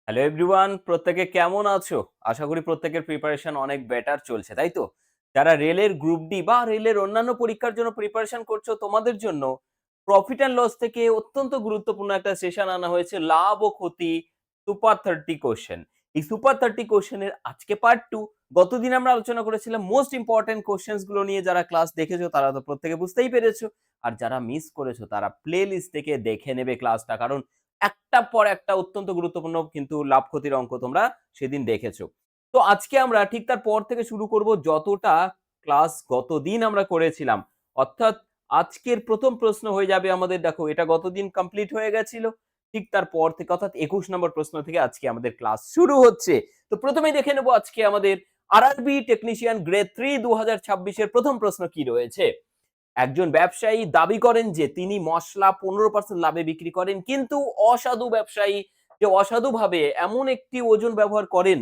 Hello everyone, প্রত্যেকে কেমন আছো? আশা করি প্রত্যেকের প্রিপারেশন অনেক বেটার চলছে, তাই তো? যারা রেলের গ্রুপ ডি বা রেলের অন্যান্য পরীক্ষার জন্য প্রিপারেশন করছো, তোমাদের জন্য প্রফিট অ্যান্ড লস থেকে অত্যন্ত গুরুত্বপূর্ণ একটা সেশন আনা হয়েছে, লাভ ও ক্ষতি সুপার 30 কোশ্চেন। এই সুপার 30 কোশ্চেনের আজকে পার্ট 2। গতদিন আমরা আলোচনা করেছিলাম মোস্ট ইম্পর্টেন্ট কোশ্চেনস গুলো নিয়ে। যারা ক্লাস দেখেছো তারা তো প্রত্যেকে বুঝতেই পেরেছো, আর যারা মিস করেছো তারা প্লে লিস্ট থেকে দেখে নেবে ক্লাসটা, কারণ একটার পর একটা অত্যন্ত গুরুত্বপূর্ণ কিন্তু লাভ ক্ষতির অঙ্ক তোমরা সেদিন দেখেছো। তো আজকে আমরা ঠিক তার পর থেকে শুরু করব যতটা ক্লাস গতদিন আমরা করেছিলাম। অর্থাৎ আজকের প্রথম প্রশ্ন হয়ে যাবে আমাদের, দেখো এটা গতদিন কমপ্লিট হয়ে গেছিল, ঠিক তার পর থেকে অর্থাৎ 21 নম্বর প্রশ্ন থেকে আজকে আমাদের ক্লাস শুরু হচ্ছে। তো প্রথমেই দেখে নেব আজকে আমাদের আরআরবি টেকনিশিয়ান গ্রেড 3 2026 এর প্রথম প্রশ্ন কি রয়েছে। একজন ব্যবসায়ী দাবি করেন যে তিনি মসলা 15% লাভে বিক্রি করেন, কিন্তু অসাধু ব্যবসায়ী যে অসাধুভাবে এমন একটি ওজন ব্যবহার করেন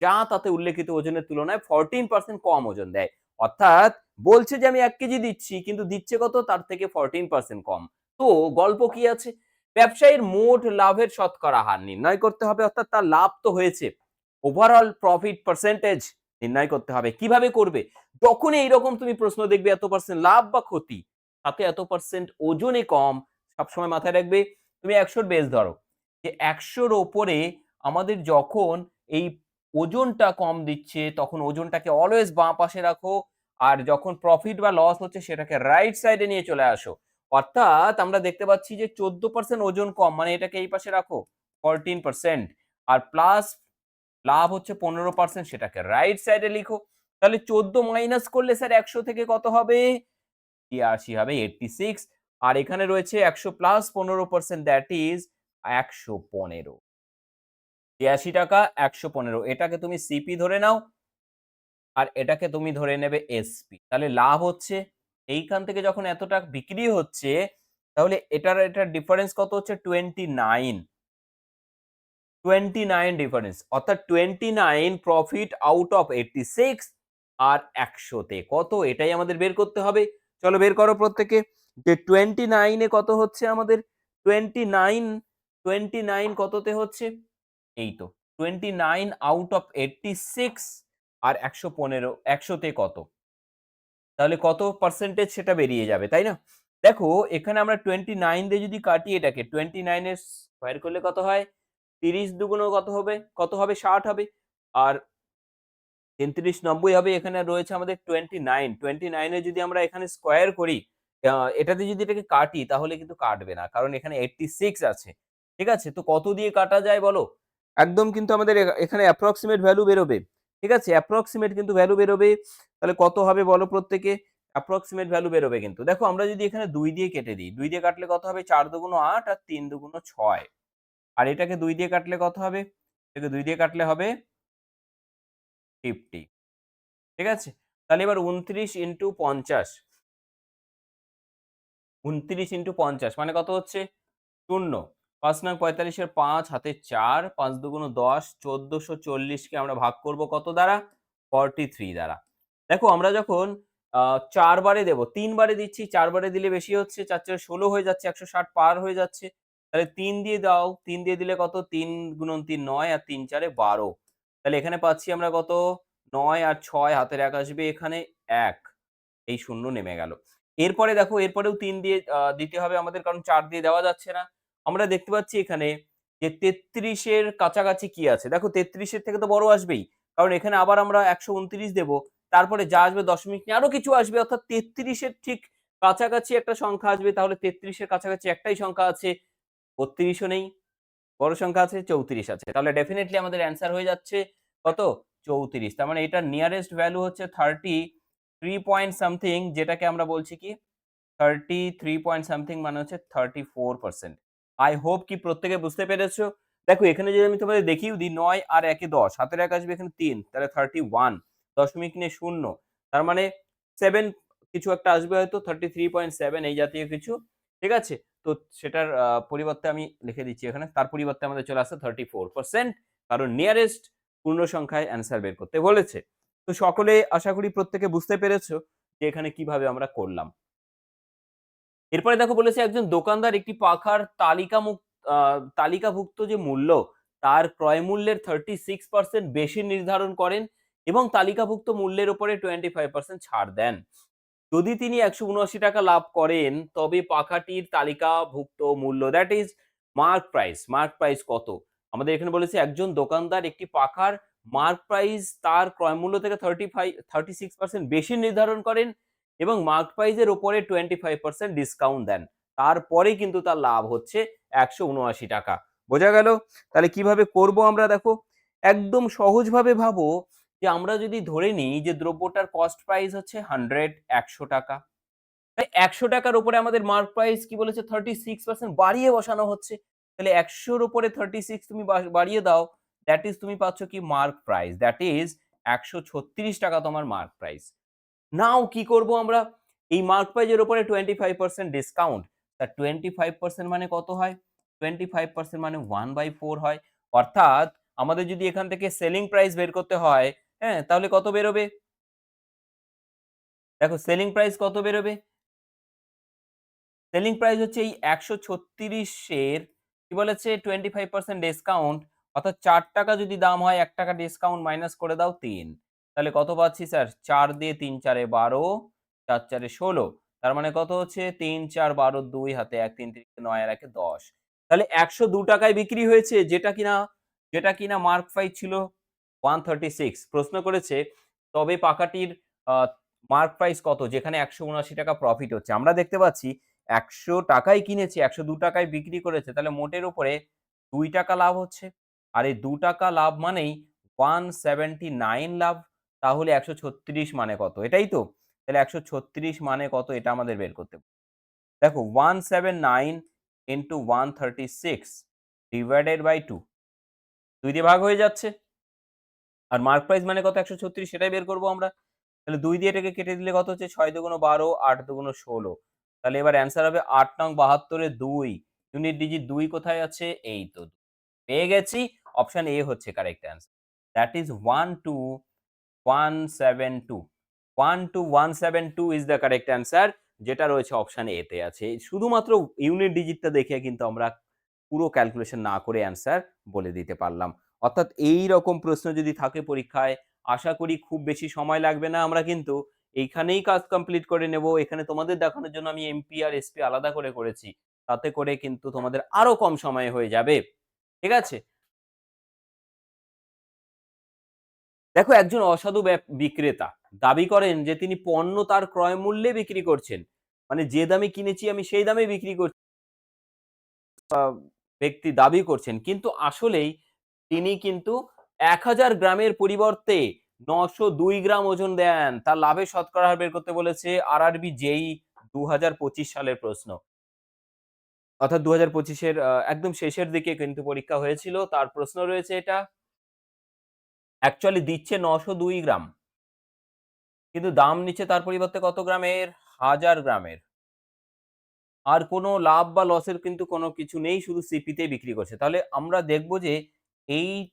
যা তাতে উল্লেখিত ওজনের তুলনায় 14% কম ওজন দেয়। অর্থাৎ বলছে যে আমি 1 কেজি দিচ্ছি, কিন্তু দিচ্ছে কত, তার থেকে 14% কম। তো গল্প কি আছে? ব্যবসায়ীর মোট লাভের শতকরা হার নির্ণয় করতে হবে, অর্থাৎ তার লাভ তো হয়েছে, ওভারঅল প্রফিট পার্সেন্টেজ নির্ণয় করতে হবে। কিভাবে করবে? যখনই এইরকম তুমি প্রশ্ন দেখবে এত পার্সেন্ট লাভ বা ক্ষতি, তাতে এত পার্সেন্ট ওজনে কম, সবসময় মাথায় রাখবে তুমি 100 বেস ধরো, যে 100-র ওপরে আমাদের যখন এই ওজনটা কম দিচ্ছে তখন ওজনটাকে অলওয়েজ বাঁ পাশে রাখো, আর যখন প্রফিট বা লস হচ্ছে সেটাকে রাইট সাইডে নিয়ে চলে আসো। অর্থাৎ আমরা দেখতে পাচ্ছি যে 14% ওজন কম, মানে এটাকে এই পাশে রাখো 14%, আর প্লাস লাভ হচ্ছে 15%, সেটাকে রাইট সাইডে লিখো। তাহলে 14 মাইনাস করলে স্যার 100 থেকে কত হবে? 83 হবে, 86। আর এখানে রয়েছে 100 প্লাস 15%, দ্যাট ইজ 115। 83 টাকা 115, এটাকে তুমি সিপি ধরে নাও, আর এটাকে তুমি ধরে নেবে এসপি। তাহলে লাভ হচ্ছে এইখান থেকে যখন এত টাকা বিক্রি হচ্ছে, তাহলে এটার ডিফারেন্স কত হচ্ছে? 29। 29 ডিফারেন্স, অর্থাৎ 29 প্রফিট আউট অফ 86। আর 100 তে কত, এটাই আমাদের বের করতে হবে। চলো বের করো প্রত্যেকে, যে 29 এ কত হচ্ছে আমাদের। 29, 29 কততে হচ্ছে? এই তো 29 আউট অফ 86, আর 115 100 তে কত, তাহলে কত পার্সেন্টেজ সেটা বেরিয়ে যাবে, তাই না? দেখো এখানে আমরা 29 দিয়ে যদি কাটি, এটাকে 29 এর স্কয়ার করলে কত হয়? 30 দুগুণ কত হবে? কত হবে? 60 হবে। আর 33 90 হবে। এখানে রয়েছে আমাদের 29। 29 এ যদি আমরা এখানে স্কয়ার করি, আ এটাতে যদি এটাকে কাটি তাহলে কিন্তু কাটবে না। কারণ এখানে 86 আছে। ঠিক আছে? তো কত দিয়ে কাটা যায় বলো? একদম কিন্তু আমাদের এখানে অ্যাপ্রক্সিমেট ভ্যালু বেরোবে। ঠিক আছে? অ্যাপ্রক্সিমেট কিন্তু ভ্যালু বেরোবে। তাহলে কত হবে বলো প্রত্যেকে? অ্যাপ্রক্সিমেট ভ্যালু বেরোবে কিন্তু। দেখো আমরা যদি এখানে 2 দিয়ে কেটে দিই, 2 দিয়ে কাটলে কত হবে? 4 দুগুণ 8 আর 3 দুগুণ 6। আর এটাকে 2 দিয়ে কাটলে কত হবে? এটাকে 2 দিয়ে কাটলে হবে 50। ঠিক আছে? তাহলে এবার 29 ইনটু 50, 29 ইনটু 50 মানে কত হচ্ছে? শূন্য। ৫ নং ৪৫ এর ৫ হাতে ৪, ৫ দুগুণ ১০, ১৪৪০ কে আমরা ভাগ করব কত দ্বারা? 43 দ্বারা। দেখো আমরা যখন ৪ বারে দেব, ৩ বারে দিচ্ছি, ৪ বারে দিলে বেশি হচ্ছে, ৪ ৪ ১৬ হয়ে যাচ্ছে, ১৬০ পার হয়ে যাচ্ছে। তাহলে ৩ দিয়ে দাও, ৩ দিয়ে দিলে কত? ৩ গুণন ৩ ৯ আর ৩ ৪ ১২। তাহলে এখানে পাচ্ছি আমরা কত? ৯ আর ৬ হাতের ১ আসবে এখানে ১। এই শূন্য নেমে গেল। এরপরে দেখো এরপরেও ৩ দিয়ে দিতে হবে আমাদের, কারণ ৪ দিয়ে দেওয়া যাচ্ছে না। আমরা দেখতে পাচ্ছি এখানে যে ৩৩ এর কাছাকাছি কি আছে? দেখো ৩৩ এর থেকে তো বড় আসবেই। কারণ এখানে আবার আমরা ১২৯ দেব। তারপরে যা আসবে দশমিক নিয়ে আরো কিছু আসবে, অর্থাৎ ৩৩ এর ঠিক কাছাকাছি একটা সংখ্যা আসবে। তাহলে ৩৩ এর কাছাকাছি একটাই সংখ্যা আছে, ৩২ ও নেই। বড় সংখ্যা আছে ৩৪ আছে। তাহলে ডেফিনিটলি আমাদের অ্যান্সার হয়ে যাচ্ছে কত? ৩৪। তার মানে এটার নিয়ারেস্ট ভ্যালু হচ্ছে 33 পয়েন্ট সামথিং, যেটাকে আমরা বলছি কি 33 পয়েন্ট সামথিং, মানে হচ্ছে 34%। আই হোপ কি প্রত্যেকে বুঝতে পেরেছো? দেখো এখানে যদি আমি তোমাদের দেখিয়েও দিই, ৯ আর ১ এ ১০, হাতের ১ আসবে এখানে ৩, তাহলে 31, দশমিক নিয়ে ০। তার মানে ৭ কিছু একটা আসবে হয়তো, 33.7 এই জাতীয় কিছু। ঠিক আছে? তো সেটার পরিবর্তে আমি লিখে দিচ্ছি এখানে। তার পরিবর্তে আমাদের চলে আসছে 34%, কারণ নিয়ারেস্ট পূর্ণ সংখ্যায় অ্যান্সার বের করতে বলেছে। তো সকলে আশা করি প্রত্যেকে বুঝতে পেরেছো যে এখানে কিভাবে আমরা করলাম। এরপরে দেখো বলেছে একজন দোকানদার একটি পাখার তালিকাভুক্ত যে মূল্য তার ক্রয় মূল্যের 36% বেশি নির্ধারণ করেন এবং তালিকাভুক্ত মূল্যের উপরে 25% ছাড় দেন। যদি তিনি ১৭৯ টাকা লাভ করেন তবে পাখাটির তালিকাভুক্ত মূল্য that is mark price. Mark price কত? আমাদের এখানে বলেছে একজন দোকানদার একটি পাখার মার্ক প্রাইস তার ক্রয় মূল্য থেকে 36% বেশি নির্ধারণ করেন এবং মার্ক প্রাইস এর উপরে 25% ডিসকাউন্ট দেন। তারপরেই কিন্তু তার লাভ হচ্ছে ১৭৯ টাকা। বোঝা গেল? তাহলে কিভাবে করব আমরা দেখো, একদম সহজভাবে ভাবো যে আমরা যদি ধরে নিই যে দ্রব্যটার কস্ট প্রাইস হচ্ছে ১০০ টাকা। তাই ১০০ টাকার উপরে আমাদের মার্ক প্রাইস কি বলেছে 36% বাড়িয়ে বসানো হচ্ছে। তাহলে ১০০ র উপরে 36 তুমি বাড়িয়ে দাও, দ্যাট ইজ তুমি পাচ্ছ কি মার্ক প্রাইস। দ্যাট ইজ ১৩৬ টাকা তোমার মার্ক প্রাইস। নাও কি করব আমরা? এই মার্ক প্রাইস এর উপরে 25% ডিসকাউন্ট। তা 25% মানে কত হয়? 25% মানে 1/4 হয়। অর্থাৎ আমাদের যদি এখান থেকে সেলিং প্রাইস বের করতে হয়, হ্যাঁ? তাহলে কত বেরোবে? দেখো সেলিং প্রাইস কত বেরোবে? সেলিং প্রাইস হচ্ছে এই ১৩৬ এর কি বলেছে 25% ডিসকাউন্ট, অর্থাৎ ৳৪ যদি দাম হয় ৳১ ডিসকাউন্ট মাইনাস করে দাও ৩। তাহলে কত পাচ্ছি স্যার? ৪ দিয়ে ৩ চারে ১২, ৪ চারে ১৬। তার মানে কত হচ্ছে? ৩, ৪, ১২, ২ হাতে ১, ৩ তিরিকে ৯ আর ১ এ ১০। তাহলে ৳১০২ বিক্রি হয়েছে যেটা কিনা মার্ক প্রাইস ছিল 136। প্রশ্ন করেছে তবে পাখাটির আ মার্ক প্রাইস কত? যেখানে ৳১৭৯ প্রফিট হচ্ছে। আমরা দেখতে পাচ্ছি ৳১০০ কিনেছে, ৳১০২ বিক্রি করেছে। তাহলে মোটের উপরে ৳২ লাভ হচ্ছে। আর এই ৳২ লাভ মানেই 179 লাভ। তাহলে ১৩৬ মানে কত? এটাই তো? তাহলে ১৩৬ মানে কত? এটা আমাদের বের করতে হবে। দেখো 179 ইন্টু 136 ডিভাইডেড বাই ২। ২ দিয়ে ভাগ হয়ে যাচ্ছে। আর মার্ক প্রাইস মানে কত? ১৩৬ সেটাই বের করব আমরা। তাহলে ২ দিয়ে এটাকে কেটে দিলে কত হচ্ছে? ৬ দুগুণ ১২, ৮ দুগুণ ১৬। তাহলে এবার অ্যান্সার হবে ৮ নং ৭২ এ ২। ইউনিট ডিজিট ২ কোথায় আছে? এই তো। পেয়ে গেছি। অপশন এ হচ্ছে correct answer. That is 12172। 12172 is the correct answer, যেটা রয়েছে অপশন এ তে আছে। শুধুমাত্র ইউনিট ডিজিটটা দেখে কিন্তু আমরা পুরো ক্যালকুলেশন না করে অ্যান্সার বলে দিতে পারলাম। অর্থাৎ এইরকম প্রশ্ন যদি থাকে পরীক্ষায়, আশা করি খুব বেশি সময় লাগবে না। আমরা কিন্তু এইখানেই কাজ কমপ্লিট করে নেব। এখানে তোমাদের দেখানোর জন্য আমি এমপি আর এসপি আলাদা করে করেছি। তাতে করে কিন্তু তোমাদের আরো কম সময়ে হয়ে যাবে। ঠিক আছে? দেখো একজন অসাধু বিক্রেতা দাবি করেন যে তিনি পণ্য তার ক্রয় মূল্যে বিক্রি করছেন। মানে যে দামে কিনেছি আমি সেই দামে বিক্রি করছি ব্যক্তি দাবি করছেন। কিন্তু আসলেই তিনি কিন্তু ১০০০ গ্রামের পরিবর্তে ৯০২ গ্রাম ওজন দেন। তার লাভের শতকরা হার বের করতে বলেছে আরআরবি জেইই ২০২৫ সালের প্রশ্ন। অর্থাৎ ২০২৫ এর একদম শেষের দিকে কিন্তু পরীক্ষা হয়েছিল। তার প্রশ্ন রয়েছে এটা। অ্যাকচুয়ালি দিচ্ছে ৯০২ গ্রাম। কিন্তু দাম নিচ্ছে তার পরিবর্তে কত গ্রামের? ১০০০ গ্রামের। আর কোনো লাভ বা লসের কিন্তু কোনো কিছু নেই। শুধু সিপিতেই বিক্রি করছে। তাহলে আমরা দেখব যে এই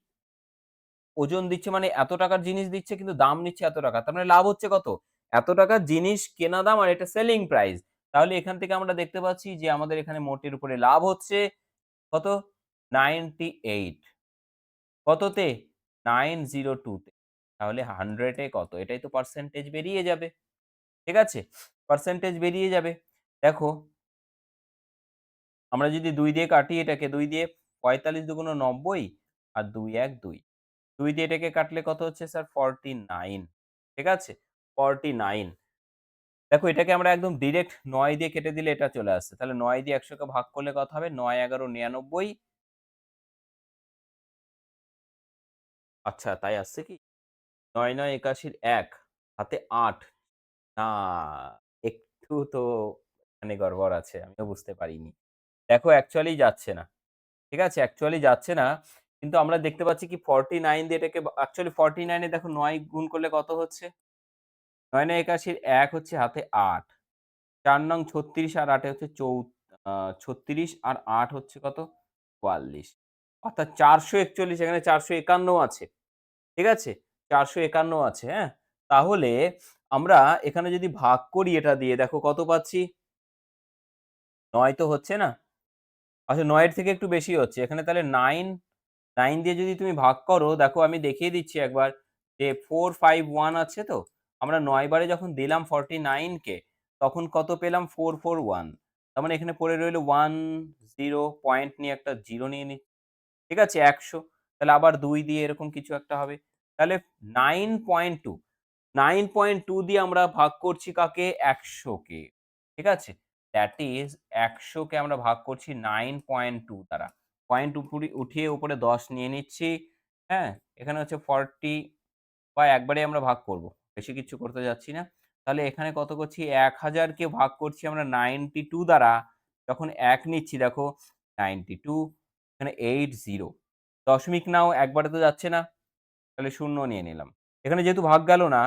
ওজন দিচ্ছে মানে এত টাকার জিনিস দিচ্ছে কিন্তু দাম নিচ্ছে এত টাকা। তার মানে লাভ হচ্ছে কত? এত টাকার জিনিস কেনা দাম আর এটা সেলিং প্রাইস। তাহলে এখান থেকে আমরা দেখতে পাচ্ছি যে আমাদের এখানে মোটের উপরে লাভ হচ্ছে কত? 98 কততে? 902 তে। তাহলে 100 এ কত? এটাই তো পার্সেন্টেজ বেরিয়ে যাবে। ঠিক আছে? পার্সেন্টেজ বেরিয়ে যাবে। দেখো আমরা যদি ২ দিয়ে কাটি এটাকে ২ দিয়ে ৪৫ দুগুণ ৯০ আর ২ ১ ২। ২ দিয়ে এটাকে কাটলে কত হচ্ছে স্যার 49। ঠিক আছে? 49। দেখো এটাকে আমরা একদম ডিরেক্ট ৯ দিয়ে কেটে দিলে এটা চলে আসছে। তাহলে ৯ দিয়ে ১০০ কে ভাগ করলে কত হবে? ৯ ১১ ৯৯। আচ্ছা তাই আসছে কি? ৯ ৯ ৮১ র ১ হাতে ৮। না, একটু তো এখানে গড়বড় আছে। আমিও বুঝতে পারিনি। দেখো অ্যাকচুয়ালি যাচ্ছে না। ঠিক আছে? অ্যাকচুয়ালি যাচ্ছে না। কিন্তু আমরা দেখতে পাচ্ছি কি 49 দিয়ে এটাকে অ্যাকচুয়ালি 49 এ দেখো ৯ গুণ করলে কত হচ্ছে? ৯ ৯ ৮১ র ১ হচ্ছে হাতে ৮। ৪ নং ৩৬ আর ৮ এ হচ্ছে ৩৬ আর ৮ হচ্ছে কত? ৪৪। অর্থাৎ ৪৪১ এখানে ৪৫১ আছে। ঠিক আছে? ৪৫১ আছে, হ্যাঁ? তাহলে আমরা এখানে যদি ভাগ করি এটা দিয়ে দেখো কত পাচ্ছি? ৯ তো হচ্ছে না। আচ্ছা ৯ এর থেকে একটু বেশি হচ্ছে। এখানে তাহলে 9 9 দিয়ে যদি তুমি ভাগ করো, দেখো আমি দেখিয়ে দিচ্ছি একবার যে 451 আছে তো? আমরা ৯ বারে যখন দিলাম 49 কে তখন কত পেলাম? 441। তার মানে এখানে পড়ে রইল 10 পয়েন্ট নিয়ে একটা 0 নিয়ে নিচ্ছি। ঠিক আছে? ১০০। তাহলে আবার ২ দিয়ে এরকম কিছু একটা হবে। তাহলে 9.2 9.2 দিয়ে আমরা ভাগ করছি কাকে? ১০০ কে। ঠিক আছে? দ্যাট ইস ১০০ কে আমরা ভাগ করছি 9.2 দ্বারা। পয়েন্ট উঠিয়ে উপরে ১০ নিয়ে নিচ্ছি। হ্যাঁ? এখানে হচ্ছে 40 বা একবারেই আমরা ভাগ করব। বেশি কিচ্ছু করতে যাচ্ছি না। তাহলে এখানে কত করছি? ১০০০ কে ভাগ করছি আমরা 92 দ্বারা। যখন ১ নিচ্ছি দেখো 92 এখানে 80 দশমিক নাও, একবারে তো যাচ্ছে না। তাহলে ০ নিয়ে নিলাম। এখানে যেহেতু ভাগ গেল না,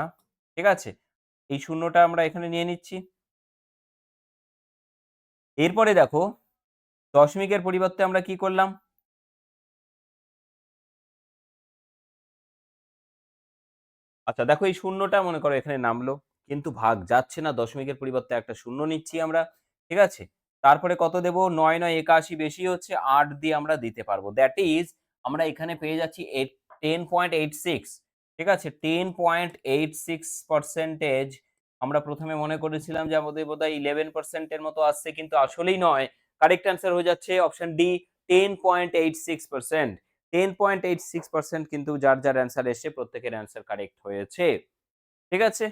ঠিক আছে? এই ০ টা আমরা এখানে নিয়ে নিচ্ছি। এরপরে দেখো দশমিকের পরিবর্তে আমরা কি করলাম? আচ্ছা দেখো এই ০ টা মনে করো এখানে নামলো। কিন্তু ভাগ যাচ্ছে না, দশমিকের পরিবর্তে একটা ০ নিচ্ছি আমরা। ঠিক আছে? তারপরে কত দেব? ৯, ৯ ৮১ বেশি হচ্ছে ৮ দিয়ে আমরা দিতে পারবো। দ্যাট ইস আমরা এখানে পেয়ে যাচ্ছি 10.86। ঠিক আছে? 10.86% আমরা ১ম এ মনে করেছিলাম যে আমাদের বোধহয় 11% এর মতো আসছে, কিন্তু আসলেই নয়। কারেক্ট অ্যান্সার হয়ে যাচ্ছে অপশন ডি 10.86%। 10.86% কিন্তু যার অ্যান্সার এসছে প্রত্যেকের অ্যান্সার কারেক্ট হয়েছে। ঠিক আছে?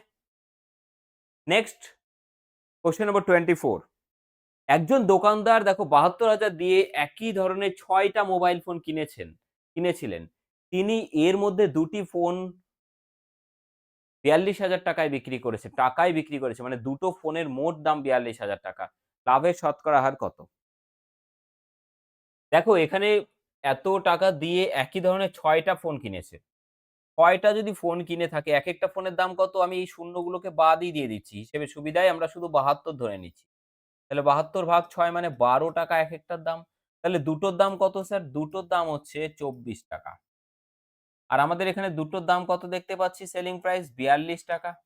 Next question number 24। একজন দোকানদার দেখো ৭২,০০০ দিয়ে একই ধরনের ৬ টা মোবাইল ফোন কিনেছিলেন। তিনি এর মধ্যে ২ টি ফোন ৪২,০০০ টাকায় বিক্রি করেছে। টাকায় বিক্রি করেছে। মানে দুটো ফোনের মোট দাম ৪২,০০০ টাকা। লাভের শতকরা হার কত? দেখো এখানে এত টাকা দিয়ে একই ধরনের ৬ টা ফোন কিনেছে। ৬ টা যদি ফোন কিনে থাকে, একেকটা ফোনের দাম কত? আমি এই শূন্যগুলোকে বাদই দিয়ে দিচ্ছি। হিসেবে সুবিধায় আমরা শুধু ৭২ ধরে নিচ্ছি। তাহলে ৭২ ভাগ ৬ মানে ১২ টাকা একেকটার দাম। তাহলে দুটোর দাম কত স্যার? দুটোর দাম হচ্ছে ২৪ টাকা। আর আমাদের এখানে দুটোর দাম কত দেখতে পাচ্ছি? সেলিং প্রাইস ৪২ টাকা।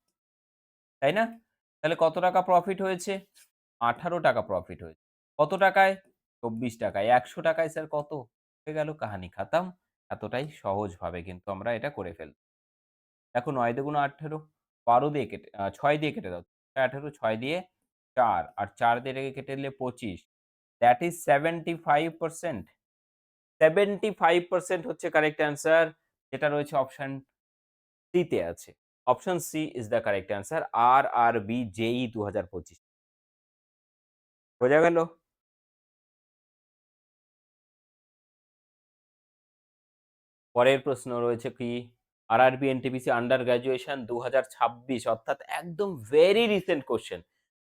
তাই না? তাহলে কত টাকা প্রফিট হয়েছে? ১৮ টাকা প্রফিট হয়েছে। কত টাকায়? ২৪ টাকায়। ১০০ টাকায় স্যার কত? হয়ে গেল কাহানি খাতাম। এতটাই সহজভাবে কিন্তু আমরা এটা করে ফেলব। দেখো ৯ দুগুণ ১৮, ১২ দিয়ে কেটে ৬ দিয়ে কেটে দাও। ১৮, ৬ দিয়ে ৪ আর ৪ দিয়ে কেটে দিলে ২৫। That is 75%। 75% হচ্ছে কারেক্ট অ্যান্সার, যেটা রয়েছে অপশন সি তে আছে। Option C is the correct answer. RRB JEE ২০২৫। বোঝা গেল? পরের প্রশ্ন রয়েছে কি? আরআরবি এনটিপিসি আন্ডার গ্র্যাজুয়েশন ২০২৬ অর্থাৎ একদম ভেরি রিসেন্ট কোয়েশ্চেন।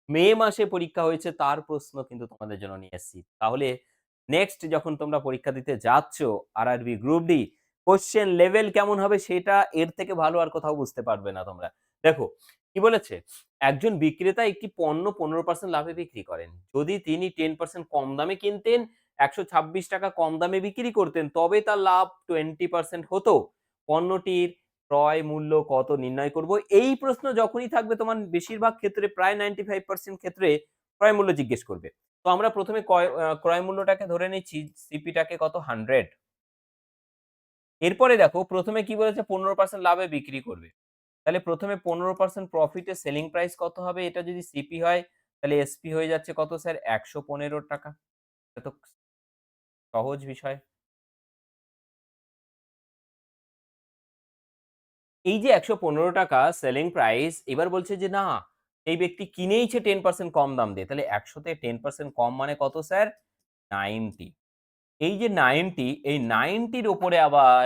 মে মাসে পরীক্ষা হয়েছে তার প্রশ্ন কিন্তু তোমাদের জন্য নিয়ে এসেছি। তাহলে নেক্সট যখন তোমরা পরীক্ষা দিতে যাচ্ছ RRB group D, question level কেমন হবে সেটা এর থেকে ভালো আর কোথাও বুঝতে পারবে না তোমরা। দেখো কি বলেছে? একজন বিক্রেতা একটি পণ্য ১৫% লাভে বিক্রি করেন। যদি তিনি 10% কম দামে কিনতেন, ৳১২৬ কম দামে বিক্রি করতেন, তবে তার লাভ 20% হতো। পণ্যটির ক্রয় মূল্য কত নির্ণয় করব? এই প্রশ্ন যখনই থাকবে তোমার বেশিরভাগ ক্ষেত্রে প্রায় 95% ক্ষেত্রে ক্রয় মূল্য জিজ্ঞেস করবে। তো আমরা ১ম এ ক্রয় মূল্যটাকে ধরে নিচ্ছি, সিপিটাকে কত? 100। এরপরে দেখো ১ম এ কি বলেছে? ১৫% লাভে বিক্রি করবে। তাহলে ১ম এ ১৫% প্রফিটে সেলিং প্রাইস কত হবে? এটা যদি সিপি হয় তাহলে এসপি হয়ে যাচ্ছে কত স্যার? ৳১১৫। এটা তো সহজ বিষয়। এই যে ৳১১৫ সেলিং প্রাইস, এবার বলছে যে না, এই ব্যক্তি কিনেইছে 10% কম দাম দিয়ে। তাহলে ১০০ তে 10% কম মানে কত স্যার? ৯০। এই যে ৯০, এই ৯০ র উপরে আবার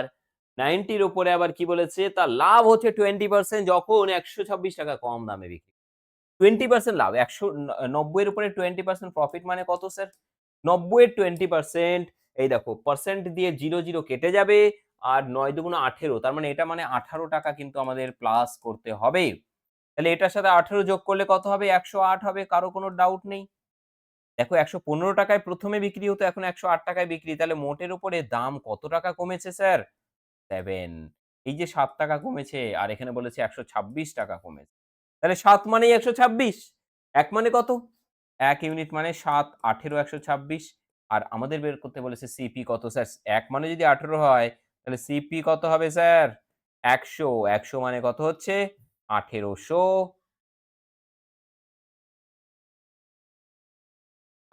৯০ র উপরে আবার কি বলেছে? তার লাভ হচ্ছে 20% যখন ৳১২৬ কম দামে বিক্রি। 20% লাভ। ৯০ এর উপরে 20% প্রফিট মানে কত স্যার? ৯০ এর 20%, এই দেখো পার্সেন্ট দিয়ে ০ কেটে যাবে আর ৯ দুগুণ ১৮, তার মানে এটা মানে ৳১৮ কিন্তু আমাদের প্লাস করতে হবে। তাহলে এটার সাথে ১৮ যোগ করলে কত হবে? ১০৮ হবে। কারো কোনো ডাউট নেই। দেখো ৳১১৫ য় ১ম এ বিক্রি হতো, এখন ৳১০৮ য় বিক্রি। তাহলে মোটের উপরে দাম কত টাকা কমেছে স্যার? 7। এই যে ৳৭ কমেছে আর এখানে বলেছে ৳১২৬ কমেছে। তাহলে ৭ মানেই ১২৬। ১ মানে কত? ১ ইউনিট মানে ৭, ১৮ ১২৬। আর আমাদের বের করতে বলেছে সিপি কত স্যার? ১ মানে যদি ১৮ হয় তাহলে সিপি কত হবে স্যার? ১০০, ১০০ মানে কত হচ্ছে? ১৮০০,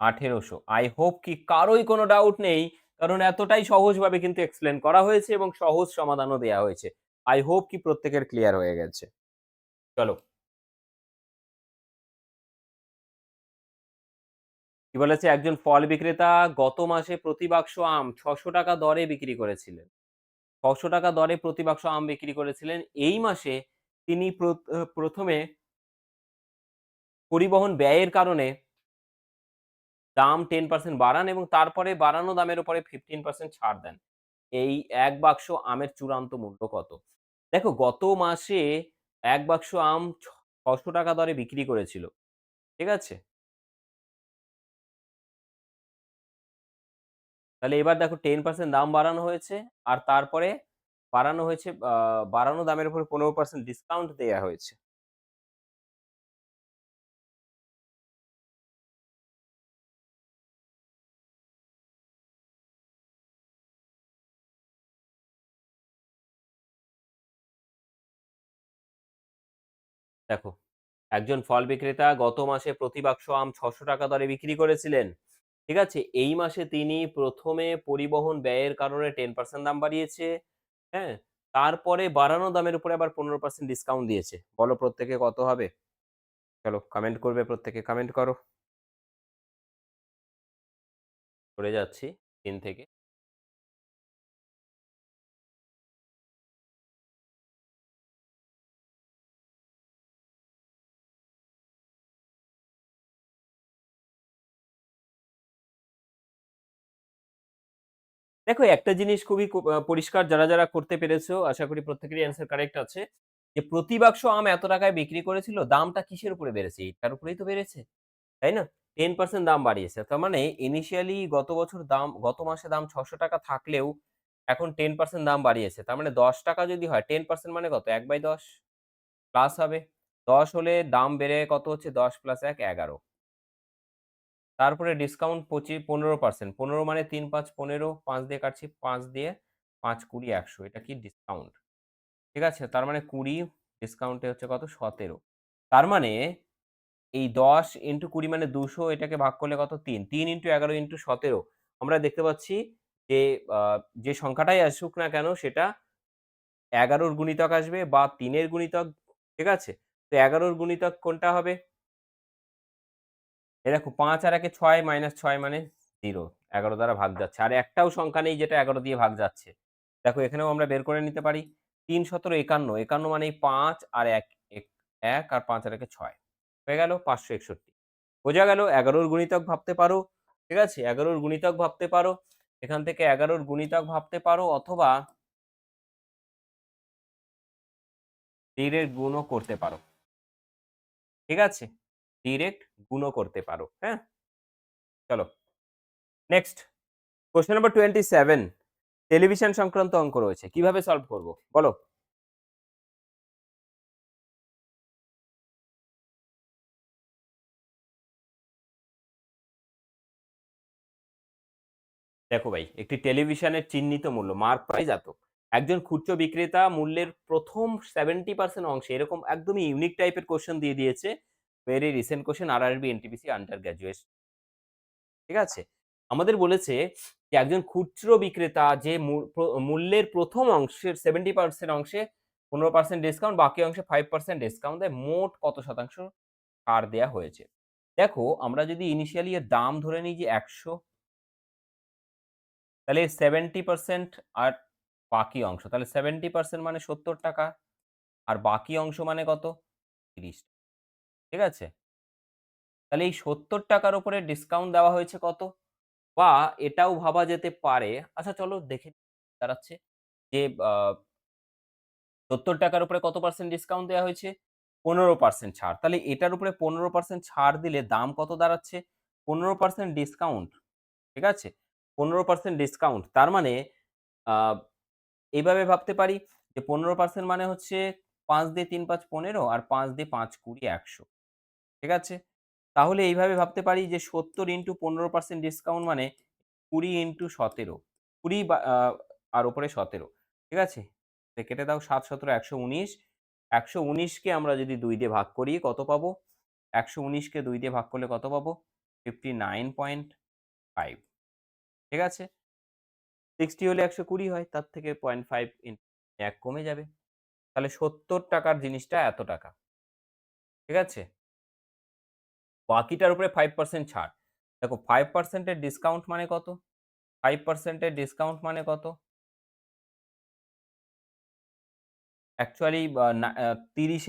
১৮০০। আই হোপ কি কারোই কোনো ডাউট নেই। কারণ এতটাই সহজভাবে কিন্তু এক্সপ্লেন করা হয়েছে এবং সহজ সমাধানও দেয়া হয়েছে। আই হোপ কি প্রত্যেকের ক্লিয়ার হয়ে গেছে। চলো, কি বলেছে? একজন ফল বিক্রেতা গত মাসে প্রতি বাক্স আম ৳৬০০ দরে বিক্রি করেছিলেন। ৳৬০০ দরে প্রতি বাক্স আম বিক্রি করেছিলেন। এই মাসে তিনি ১ম এ পরিবহন ব্যয়ের কারণে দাম 10% বাড়ান এবং তারপরে বাড়ানো দামের উপরে 15% ছাড় দেন। এই ১ বাক্স আমের চূড়ান্ত মূল্য কত? দেখো গত মাসে ১ বাক্স আম ৳৬০০ দরে বিক্রি করেছিল। ঠিক আছে? তাহলে এবার দেখো 10% দাম বাড়ানো হয়েছে। আর তারপরে বাড়ানো হয়েছে বাড়ানো দামের উপর 15% ডিসকাউন্ট দেয়া হয়েছে। দেখো, একজন ফল বিক্রেতা গত মাসে প্রতি বাক্স আম ৳৬০০ দরে বিক্রি করেছিলেন। ঠিক আছে? এই মাসে তিনি ১ম এ পরিবহন ব্যয়ের কারণে 10% দাম বাড়িয়েছে। হ্যাঁ? তারপরে বাড়ানো দামের উপরে আবার 15% ডিসকাউন্ট দিয়েছে। বলো প্রত্যেকে কত হবে? চলো কমেন্ট করবে প্রত্যেকে কমেন্ট করো। করে যাচ্ছি স্ক্রিন থেকে। দেখো একটা জিনিস খুবই পরিষ্কার যারা করতে পেরেছো আশা করি প্রত্যেকেরই অ্যান্সার কারেক্ট আছে। যে প্রতি বাক্স আম এত টাকায় বিক্রি করেছিল, দামটা কিসের উপরে বেড়েছে? এটার উপরেই তো বেড়েছে। তাই না? 10% দাম বাড়িয়েছে। তার মানে ইনিশিয়ালি গত মাসে দাম ৳৬০০ থাকলেও এখন 10% দাম বাড়িয়েছে। তার মানে ৳১০ যদি হয় 10% মানে কত? ১/১০ প্লাস হবে। ১০ হলে দাম বেড়ে কত হচ্ছে? ১০ + ১ ১১। তারপরে ডিসকাউন্ট ১৫%। ১৫ মানে ৩, ৫, ১৫, ৫ দিয়ে কাটছি। ৫ দিয়ে ৫, ২০, ১০০। এটা কি? ডিসকাউন্ট। ঠিক আছে? তার মানে ২০ ডিসকাউন্টে হচ্ছে কত? ১৭। তার মানে এই ১০ ইন্টু ২০ মানে ২০০ এটাকে ভাগ করলে কত? ৩। ৩ ইন্টু ১১ ইন্টু ১৭ আমরা দেখতে পাচ্ছি যে আ যে সংখ্যাটাই আসুক না কেন সেটা ১১ র গুণিতক আসবে বা ৩ এর গুণিতক। ঠিক আছে? তো ১১ র গুণিতক কোনটা হবে? এই দেখো ৫ আর ১ এ ৬ মাইনাস ৬ মানে ০। ১১ দ্বারা ভাগ যাচ্ছে। আর একটাও সংখ্যা নেই যেটা ১১ দিয়ে ভাগ যাচ্ছে। দেখো এখানেও আমরা বের করে নিতে পারি। ৩ সতেরো ৫১। ৫১ মানেই ৫ আর ১ ১ আর ৫ আর ১ এ ৬। হয়ে গেল ৫৬১। বোঝা গেল ১১ র গুণিতক ভাবতে পারো। ঠিক আছে? ১১ র গুণিতক ভাবতে পারো। এখান থেকে ১১ র গুণিতক ভাবতে পারো অথবা ৩ এর গুণও করতে পারো। ঠিক আছে? ডিরেক্ট গুণও করতে পারো। হ্যাঁ? চলো নেক্সট কোয়েশ্চেন নাম্বার 27 টেলিভিশন সংক্রান্ত অঙ্ক রয়েছে। কিভাবে সলভ করব? বলো। দেখো ভাই, একটি টেলিভিশনের চিহ্নিত মূল্য মার্ক প্রাইস এত। একজন খুচরো বিক্রেতা মূল্যের ১ম 70% অংশে এরকম একদমই ইউনিক টাইপের কোয়েশ্চেন দিয়ে দিয়েছে। Very recent question RRB, NTPC under graduate. ঠিক আছে? আমাদের বলেছে যে একজন খুচরো বিক্রেতা যে মূল্যের ১ম অংশের 70% অংশে ১৫% ডিসকাউন্ট বাকি অংশে 5% ডিসকাউন্ট দেয়। মোট কত শতাংশ ছাড় দেয়া হয়েছে? দেখো আমরা যদি ইনিশিয়ালি এর দাম ধরে নিই যে ১০০ তাহলে 70% আর বাকি অংশ। তাহলে 70% মানে ৳৭০ আর বাকি অংশ মানে কত? ৳৩০। ঠিক আছে? তাহলে এই ৳৭০ র উপরে ডিসকাউন্ট দেওয়া হয়েছে কত? বা এটাও ভাবা যেতে পারে আচ্ছা চলো দেখে দাঁড়াচ্ছে যে আ ৳৭০ র উপরে কত পার্সেন্ট ডিসকাউন্ট দেয়া হয়েছে? ১৫% ছাড়। তাহলে এটার উপরে ১৫% ছাড় দিলে দাম কত দাঁড়াচ্ছে? ১৫% ডিসকাউন্ট। ঠিক আছে? ১৫% ডিসকাউন্ট। তার মানে আ এভাবে ভাবতে পারি যে ১৫% মানে হচ্ছে ৫ দিয়ে ৩, ৫ ১৫ আর ৫ দিয়ে ৫, ২০, ১০০। ঠিক আছে? তাহলে এইভাবে ভাবতে পারি যে ৭০ × ১৫% ডিসকাউন্ট মানে 20 ইন্টু 17, 20 আর উপরে 17, ঠিক আছে? তো কেটে দাও, ৭ 17 ১১৯। ১১৯ কে আমরা যদি ২ দিয়ে ভাগ করি কত পাবো? ১১৯ কে ২ দিয়ে ভাগ করলে কত পাবো? 59.5, ঠিক আছে? 60 হলে ১২০ হয়, তার থেকে 0.5 ১ কমে যাবে। তাহলে ৳৭০ র জিনিসটা এত টাকা, ঠিক আছে? বাকিটার উপরে 5% ছাড়। দেখো 5% এর ডিসকাউন্ট মানে কত? 5% এর ডিসকাউন্ট মানে কত? অ্যাকচুয়ালি বা না ৩০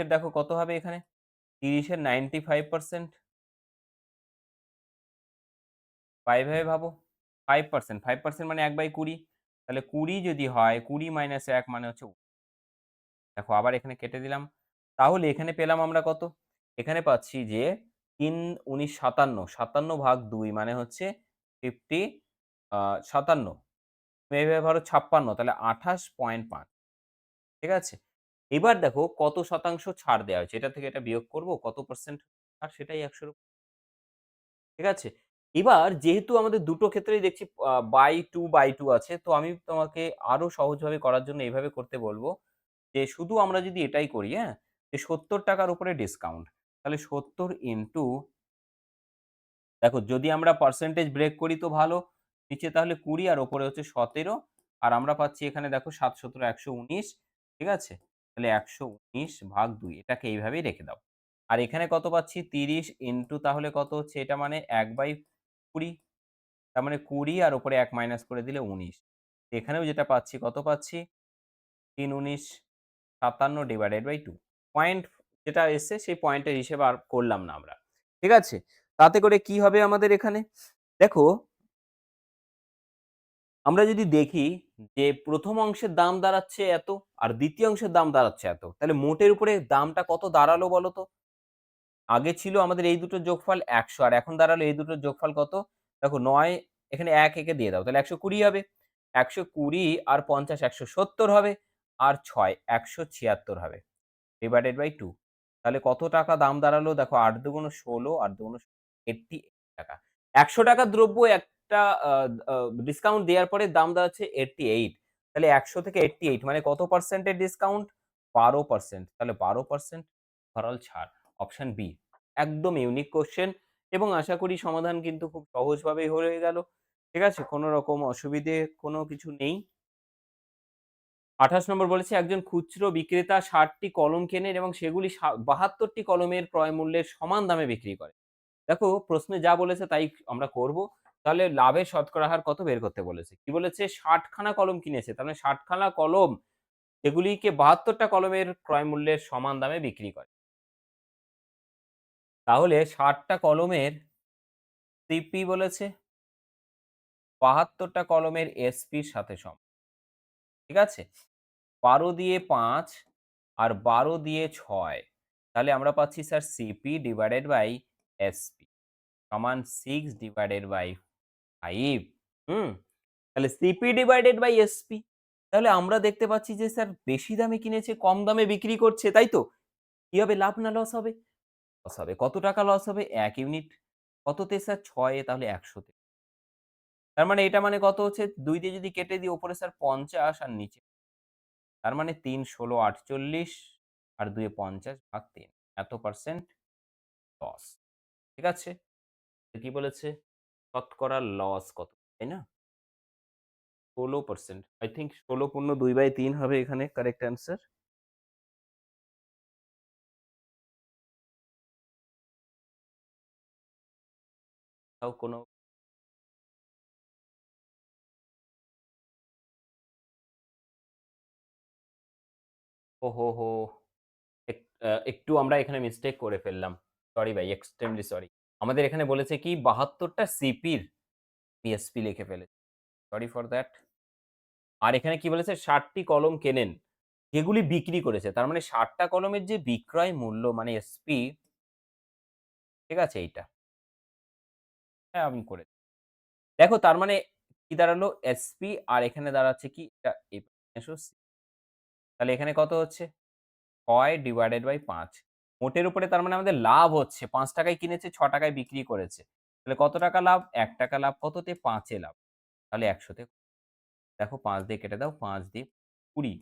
এর দেখো কত হবে এখানে? ৩০ এর 95%, 5 ভেবে ভাবো। 5%, 5% মানে 1/20, তাহলে 20 যদি হয়, 20 মাইনাস 1 মানে হচ্ছে, দেখো আবার এখানে কেটে দিলাম। তাহলে এখানে পেলাম আমরা কত? এখানে পাচ্ছি যে ৩ ১৯ ৫৭, ৫৭ ভাগ ২ মানে হচ্ছে ৫০, ৫৭। তুমি এভাবে ধরো ৫৬, তাহলে ২৮.৫, ঠিক আছে? এবার দেখো কত শতাংশ ছাড় দেওয়া হয়েছে। এটা থেকে এটা বিয়োগ করব, কত পার্সেন্ট ছাড় সেটাই ১০০ র উপর, ঠিক আছে? এবার যেহেতু আমাদের দুটো ক্ষেত্রেই দেখছি by 2 আছে, তো আমি তোমাকে আরো সহজভাবে করার জন্য এভাবে করতে বলব যে শুধু আমরা যদি এটাই করি, হ্যাঁ? যে ৳৭০ র উপরে ডিসকাউন্ট। তাহলে ৭০ ইন্টু, দেখো যদি আমরা পার্সেন্টেজ ব্রেক করি তো ভালো। নিচে তাহলে ২০ আর উপরে হচ্ছে ১৭, আর আমরা পাচ্ছি এখানে দেখো ৭ ১৭ ১১৯, ঠিক আছে? তাহলে ১১৯ ভাগ ২, এটাকে এইভাবেই রেখে দাও। আর এখানে কত পাচ্ছি? ৩০ ইন্টু, তাহলে কত হচ্ছে? এটা মানে ১/২০। তার মানে ২০ আর উপরে ১ মাইনাস করে দিলে ১৯। এখানেও যেটা পাচ্ছি, কত পাচ্ছি? ৩ ১৯ ৫৭ ডিভাইডেড বাই 2। পয়েন্ট যেটা এসছে সেই পয়েন্টের হিসেব আর করলাম না আমরা। ঠিক আছে? তাতে করে কি হবে আমাদের এখানে? দেখো, আমরা যদি দেখি যে ১ম অংশের দাম দাঁড়াচ্ছে এত, আর ২য় অংশের দাম দাঁড়াচ্ছে এত। তাহলে মোটের উপরে দামটা কত দাঁড়ালো বলো তো? আগে ছিল আমাদের এই দুটোর যোগফল ১০০, আর এখন দাঁড়ালো এই দুটোর যোগফল কত? দেখো ৯, এখানে ১ এঁকে দিয়ে দাও। তাহলে ১২০ হবে। ১২০ আর ৫০ ১৭০ হবে। আর ৬ ১৭৬ হবে। ডিভাইডেড বাই 2, তাহলে কত টাকা দাম দাঁড়ালো? দেখো ৮ দুগুণ ১৬, ৮ দুগুণ ৮৮ টাকা। ৳১০০ র দ্রব্য একটা আ আ ডিসকাউন্ট দেওয়ার পরে দাম দাঁড়াচ্ছে 88। তাহলে ১০০ থেকে 88 মানে কত পার্সেন্টের ডিসকাউন্ট? ১২%। তাহলে ১২% ওভারঅল ছাড়। Option B. একদম ইউনিক কোয়েশ্চেন, এবং আশা করি সমাধান কিন্তু খুব সহজভাবেই হয়ে গেল। ঠিক আছে? কোন রকম অসুবিধে কোনো কিছু নেই। ২৮ নম্বর বলেছে, একজন খুচরো বিক্রেতা ৬০ টি কলম কেনেন এবং সেগুলি ৭২ টি কলমের ক্রয় মূল্যের সমান দামে বিক্রি করে। দেখো প্রশ্নে যা বলেছে তাই আমরা করব। তাহলে লাভের শতকরা হার কত বের করতে বলেছে। কি বলেছে? ৬০ খানা কলম কিনেছে। তার মানে ৬০ খানা কলম, এগুলিকে ৭২ টা কলমের ক্রয় মূল্যের সমান দামে বিক্রি করে। তাহলে ৬০ টা কলমের সিপি বলেছে, ৭২ টা কলমের এসপির সাথে সমান। ঠিক আছে? ১২ দিয়ে ৫ আর ১২ দিয়ে ৬। তাহলে আমরা পাচ্ছি sir CP divided by SP সমান 6 ডিভাইডেড বাই 5। হুম? তাহলে সিপি ডিভাইডেড বাই এসপি। তাহলে আমরা দেখতে পাচ্ছি যে স্যার বেশি দামে কিনেছে, কম দামে বিক্রি করছে, তাই তো? কি হবে, লাভ না লস হবে? লস হবে। কত টাকা লস হবে? ১ ইউনিট। কততে স্যার? ৬ এ, তাহলে ১০০ তে। তার মানে এটা মানে কত হচ্ছে? ২ দিয়ে যদি কেটে দিই, উপরে স্যার ৫০ আর নিচে, তার মানে ৩ ১৬ ৪৮ আর ২ এ ৫০ ভাগ ৩। এত পার্সেন্ট লস। ঠিক আছে? তো কি বলেছে? শতকরা লস কত, তাই না? ১৬%। আই থিংক ১৬ পূর্ণ ২/৩ হবে এখানে কারেক্ট অ্যান্সার। তাও কোনো, ওহোহো! একটু আমরা এখানে মিস্টেক করে ফেললাম। সরি ভাই, এক্সট্রিমলি সরি। আমাদের এখানে বলেছে কি ৭২ টা সিপির পিএসপি লিখে ফেলেছি। Sorry for that. আর এখানে কি বলেছে? ৬০ টি কলম কেনেন, যেগুলি বিক্রি করেছে। তার মানে ৬০ টা কলমের যে বিক্রয় মূল্য মানে এসপি, ঠিক আছে? এইটা। হ্যাঁ, আমি করে, দেখো তার মানে কি দাঁড়ালো? এসপি, আর এখানে দাঁড়াচ্ছে কি? এটা এই পাশে আসো, তাহলে এখানে কত হচ্ছে? ৬ ডিভাইডেড বাই ৫। মোটের উপরে তার মানে আমাদের লাভ হচ্ছে। ৳৫ য় কিনেছে, ৳৬ য় বিক্রি করেছে। তাহলে কত টাকা লাভ? ৳১ লাভ কততে? ৫ এ লাভ। তাহলে ১০০ তে দেখো ৫ দিয়ে কেটে দাও, ৫ দিয়ে ২০।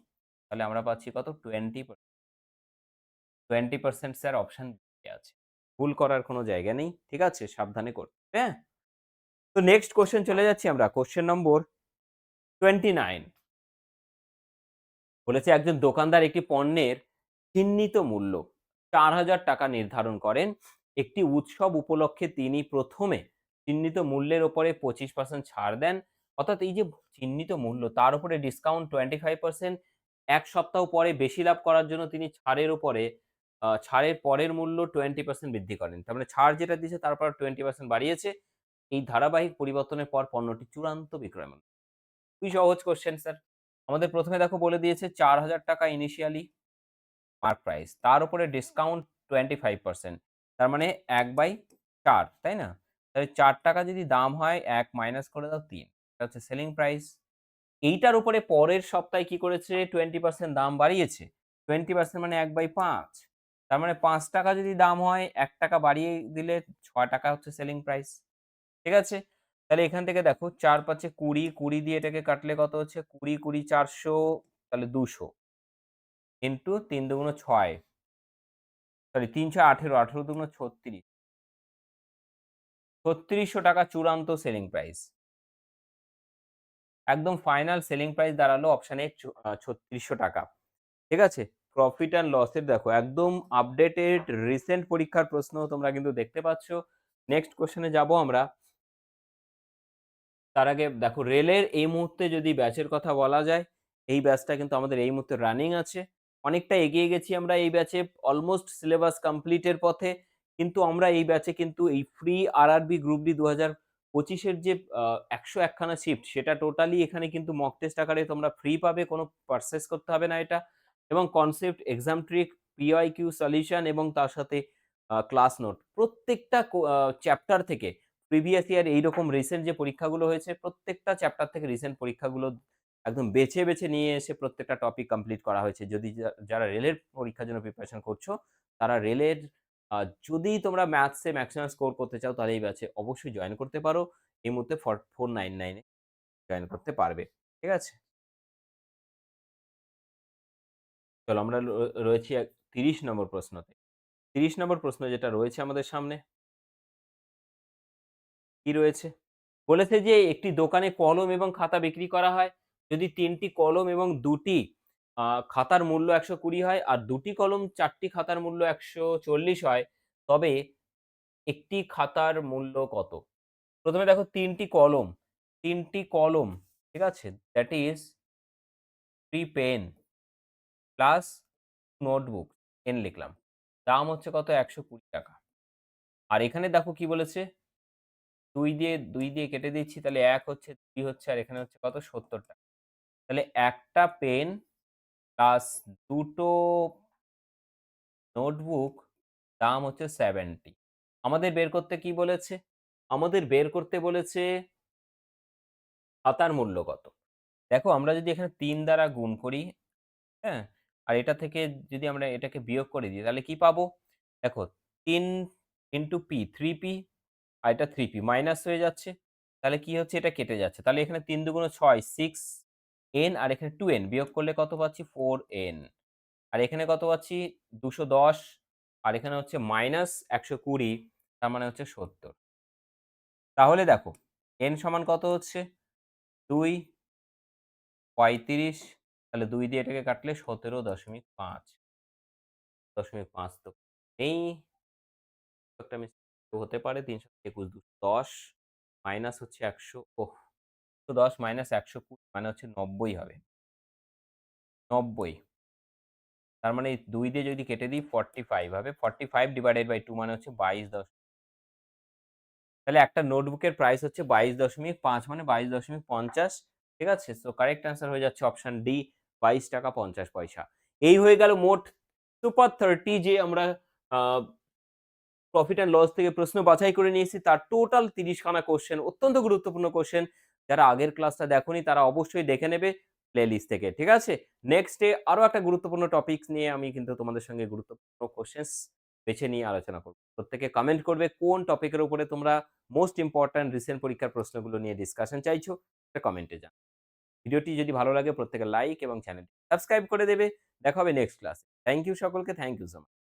তাহলে আমরা পাচ্ছি কত? 20% স্যার অপশন বি আছে। ভুল করার কোনো জায়গা নেই। ঠিক আছে? সাবধানে করবে, হ্যাঁ? তো নেক্সট কোয়েশ্চেন চলে যাচ্ছি আমরা। কোয়েশ্চেন নম্বর 29 বলেছে একজন দোকানদার একটি পণ্যের চিহ্নিত মূল্য ৳৪,০০০ নির্ধারণ করেন। একটি উৎসব উপলক্ষে তিনি প্রথমে চিহ্নিত মূল্যের উপরে 25% ছাড় দেন। অর্থাৎ এই যে চিহ্নিত মূল্য তার উপরে ডিসকাউন্ট 25%, ১ সপ্তাহ পরে বেশি লাভ করার জন্য তিনি ছাড়ের উপরে ছাড়ের পরের মূল্য 20% বৃদ্ধি করেন। তার মানে ছাড় যেটা দিয়েছে তারপর 20% বাড়িয়েছে। এই ধারাবাহিক পরিবর্তনের পর পণ্যটি চূড়ান্ত বিক্রয় মূল্য। খুবই সহজ কোয়েশ্চেন স্যার। আমাদের ১ম এ দেখো বলে দিয়েছে ৳৪,০০০ ইনিশিয়ালি মার্ক প্রাইস। তার উপরে ডিসকাউন্ট 25%, তার মানে ১/৪, তাই না? তাহলে ৳৪ যদি দাম হয় ১ মাইনাস করে দাও ৩। এটা হচ্ছে সেলিং প্রাইস। এইটার উপরে পরের সপ্তাহে কি করেছে? 20% দাম বাড়িয়েছে। 20% মানে ১/৫। তার মানে ৳৫ যদি দাম হয়, ৳১ বাড়িয়ে দিলে ৳৬ হচ্ছে সেলিং প্রাইস। ঠিক আছে? তাহলে এখান থেকে দেখো ৪ ৫ এ ২০, ২০ দিয়ে এটাকে কাটলে কত হচ্ছে? ২০, ২০ ৪০০, তাহলে ২০০ ইন্টু ৩ দুগুণ ৬, সরি ৩ ছয় ১৮, ১৮ দুগুণ ৩৬। ৳৩৬০০ চূড়ান্ত সেলিং প্রাইস। একদম ফাইনাল সেলিং প্রাইস দাঁড়ালো অপশন এ ৳৩৬০০। ঠিক আছে? প্রফিট অ্যান্ড লস এর দেখো একদম আপডেটেড রিসেন্ট পরীক্ষার প্রশ্ন তোমরা কিন্তু দেখতে পাচ্ছ। নেক্সট কোয়েশ্চেন এ যাবো আমরা। তার আগে দেখো রেলের এই মুহূর্তে যদি ব্যাচের কথা বলা যায়, এই ব্যাচটা কিন্তু আমাদের এই মুহূর্তে রানিং আছে। অনেকটা এগিয়ে গেছি আমরা এই ব্যাচে, অলমোস্ট সিলেবাস কমপ্লিট এর পথে। কিন্তু আমরা এই ব্যাচে কিন্তু এই ফ্রি আরআরবি গ্রুপ ডি ২০২৫ এর যে ১০১ খানা শিফট সেটা টোটালি এখানে কিন্তু মক টেস্ট আকারে তোমরা ফ্রি পাবে। কোনো পারচেজ করতে হবে না এটা। এবং concept, exam trick, PYQ solution এবং তার সাথে ক্লাস নোট। প্রত্যেকটা চ্যাপ্টার থেকে প্রিভিয়াস ইয়ার এইরকম রিসেন্ট যে পরীক্ষাগুলো হয়েছে প্রত্যেকটা চ্যাপ্টার থেকে রিসেন্ট পরীক্ষাগুলো একদম বেছে, বেছে নিয়ে এসে প্রত্যেকটা টপিক কমপ্লিট করা হয়েছে। যদি যারা রেলের পরীক্ষার জন্য প্রিপারেশন করছো, তারা রেলের আ যদি তোমরা ম্যাথস এ ম্যাক্সিমাম স্কোর করতে চাও তাহলে এই ব্যাচে অবশ্যই জয়েন করতে পারো। এই মুহূর্তে 499 এ জয়েন করতে পারবে। ঠিক আছে? চলো আমরা রয়েছি ৩০ নম্বর প্রশ্নতে। ৩০ নম্বর প্রশ্ন যেটা রয়েছে আমাদের সামনে, কি রয়েছে? বলেছে যে একটি দোকানে কলম এবং খাতা বিক্রি করা হয়। যদি ৩ টি কলম এবং ২ টি খাতার মূল্য ১২০ হয় আর ২ টি কলম ৪ টি খাতার মূল্য ১৪০ হয়, তবে একটি খাতার মূল্য কত? ১ম এ দেখো ৩ টি কলম, ৩ টি কলম, ঠিক আছে? That is 3 pen plus notebook, pen লিখলাম। দাম হচ্ছে কত? ৳১২০। আর এখানে দেখো কি বলেছে? ২ দিয়ে কেটে দিচ্ছি তাহলে ১ হচ্ছে, ২ হচ্ছে আর এখানে হচ্ছে কত? ৳৭০। তাহলে একটা পেন প্লাস ২ টো নোটবুক দাম হচ্ছে 70। আমাদের বের করতে কি বলেছে? আমাদের বের করতে বলেছে খাতার মূল্য কত? দেখো আমরা যদি এখানে ৩ দ্বারা গুণ করি, হ্যাঁ? আর এটা থেকে যদি আমরা এটাকে বিয়োগ করে দিই তাহলে কি পাবো? দেখো ৩ ইন্টু পি, 3p আর এটা 3p মাইনাস হয়ে যাচ্ছে। তাহলে কি হচ্ছে? এটা কেটে যাচ্ছে। তাহলে এখানে ৩ দুগুণে ৬, 6n আর এখানে 2n বিয়োগ করলে কত পাচ্ছি? 4n। আর এখানে কত পাচ্ছি? ২১০ আর এখানে হচ্ছে মাইনাস ১২০, তার মানে হচ্ছে ৭০। তাহলে দেখো n সমান কত হচ্ছে? ২, ৩৫, তাহলে ২ দিয়ে এটাকে কাটলে ১৭.৫, ০.৫ তো নেই। একটা মিস্টেক হতে পারে। ৩২১, ২১০ মাইনাস হচ্ছে ১০০, ১১০ মাইনাস ১২০ মানে হচ্ছে ৯০ হবে। ৯০, তার মানে ২ দিয়ে যদি কেটে দিই 45 হবে। 45 ডিভাইডেড বাই ২ মানে হচ্ছে ২২ তাহলে একটা নোটবুকের প্রাইস হচ্ছে ২২.৫ মানে ২২.৫০। ঠিক আছে? সো কারেক্ট অ্যান্সার হয়ে যাচ্ছে অপশন ডি, ৳২২.৫০। এই হয়ে গেল মোট সুপার 30 যে আমরা আ প্রফিট অ্যান্ড লস থেকে প্রশ্ন বাছাই করে নিয়েছি। তার টোটাল ৩০ খানা কোয়েশ্চেন, অত্যন্ত গুরুত্বপূর্ণ কোয়েশ্চেন। যারা আগের ক্লাসটা দেখোনি তারা অবশ্যই দেখে নেবে প্লেলিস্ট থেকে। ঠিক আছে? নেক্সট ডে আরো একটা গুরুত্বপূর্ণ টপিকস নিয়ে আমি কিন্তু তোমাদের সঙ্গে গুরুত্বপূর্ণ কোয়েশ্চেনস বেছে নিয়ে আলোচনা করব। প্রত্যেকে কমেন্ট করবে কোন টপিকের উপরে তোমরা মোস্ট ইম্পোর্টেন্ট রিসেন্ট পরীক্ষার প্রশ্নগুলো নিয়ে ডিসকাশন চাইছো, সেটা কমেন্টে জানাও। ভিডিওটি যদি ভালো লাগে প্রত্যেকে লাইক এবং চ্যানেলটি সাবস্ক্রাইব করে দেবে। দেখা হবে নেক্সট ক্লাসে। থ্যাংক ইউ সকলকে। Thank you so much.